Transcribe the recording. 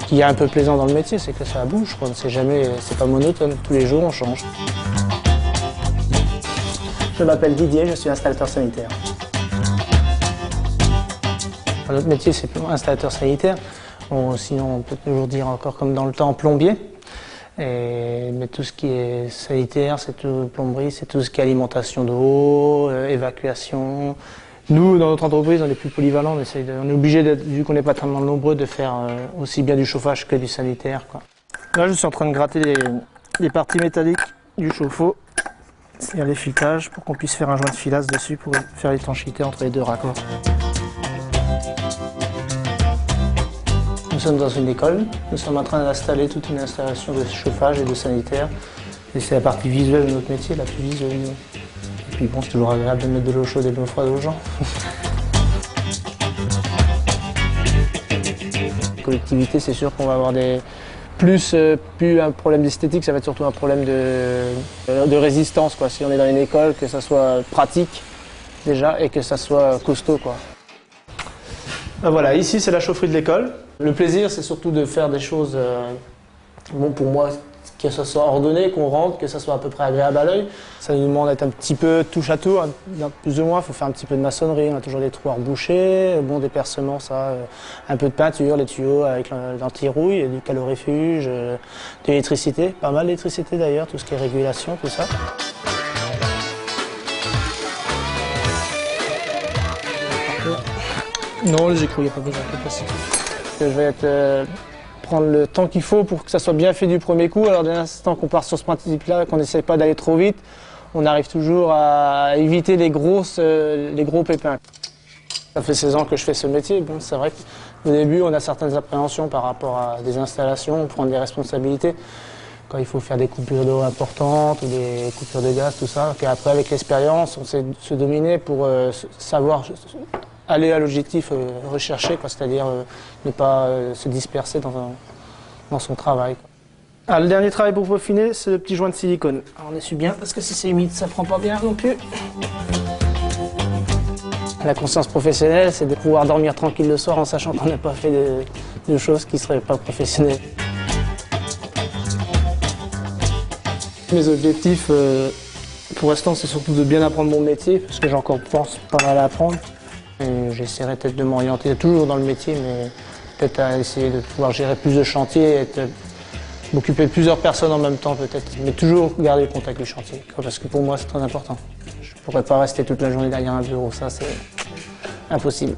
qu'il y a un peu plaisant dans le métier, c'est que ça bouge, quoi. C'est pas monotone, tous les jours on change. Je m'appelle Didier, je suis installateur sanitaire. Notre métier, c'est installateur sanitaire. Sinon, on peut toujours dire encore comme dans le temps plombier. Mais tout ce qui est sanitaire, c'est tout plomberie, c'est tout ce qui est alimentation d'eau, évacuation. Nous, dans notre entreprise, on est plus polyvalent. On est obligé, vu qu'on n'est pas tellement nombreux, de faire aussi bien du chauffage que du sanitaire, quoi. Là, je suis en train de gratter les parties métalliques du chauffe-eau, c'est-à-dire les filetages, pour qu'on puisse faire un joint de filasse dessus pour faire l'étanchéité entre les deux raccords. Nous sommes dans une école, nous sommes en train d'installer toute une installation de chauffage et de sanitaire. Et c'est la partie visuelle de notre métier, la plus visuelle. Et puis bon, c'est toujours agréable de mettre de l'eau chaude et de l'eau froide aux gens. La collectivité, c'est sûr qu'on va avoir plus un problème d'esthétique, ça va être surtout un problème de résistance, quoi. Si on est dans une école, que ça soit pratique déjà et que ça soit costaud, quoi. Voilà, ici c'est la chaufferie de l'école. Le plaisir, c'est surtout de faire des choses, bon, pour moi, que ça soit ordonné, qu'on rentre, que ça soit à peu près agréable à l'œil. Ça nous demande d'être un petit peu touche à tout, hein, plus ou moins. Il faut faire un petit peu de maçonnerie, on a toujours des trous à reboucher, bon, des percements, ça, un peu de peinture, les tuyaux avec l'anti-rouille, du calorifuge, de l'électricité, pas mal d'électricité d'ailleurs, tout ce qui est régulation, tout ça. Non, les écrous, il n'y a pas besoin de capacité. Je vais prendre le temps qu'il faut pour que ça soit bien fait du premier coup. Alors dès l'instant qu'on part sur ce principe-là, qu'on n'essaie pas d'aller trop vite, on arrive toujours à éviter les gros pépins. Ça fait 16 ans que je fais ce métier. Bon, c'est vrai qu'au début, on a certaines appréhensions par rapport à des installations, prendre des responsabilités. Quand il faut faire des coupures d'eau importantes ou des coupures de gaz, tout ça. Et après, avec l'expérience, on sait se dominer pour savoir aller à l'objectif recherché, c'est-à-dire ne pas se disperser dans son travail, quoi. Ah, le dernier travail pour peaufiner, c'est le petit joint de silicone. Alors, on essuie bien parce que si c'est humide, ça prend pas bien non plus. La conscience professionnelle, c'est de pouvoir dormir tranquille le soir en sachant qu'on n'a pas fait de choses qui ne seraient pas professionnelles. Mes objectifs, pour l'instant, c'est surtout de bien apprendre mon métier, parce que j'ai encore pas mal à apprendre. J'essaierai peut-être de m'orienter toujours dans le métier, mais peut-être à essayer de pouvoir gérer plus de chantiers, m'occuper de plusieurs personnes en même temps peut-être, mais toujours garder le contact du chantier, parce que pour moi c'est très important. Je ne pourrais pas rester toute la journée derrière un bureau, ça c'est impossible.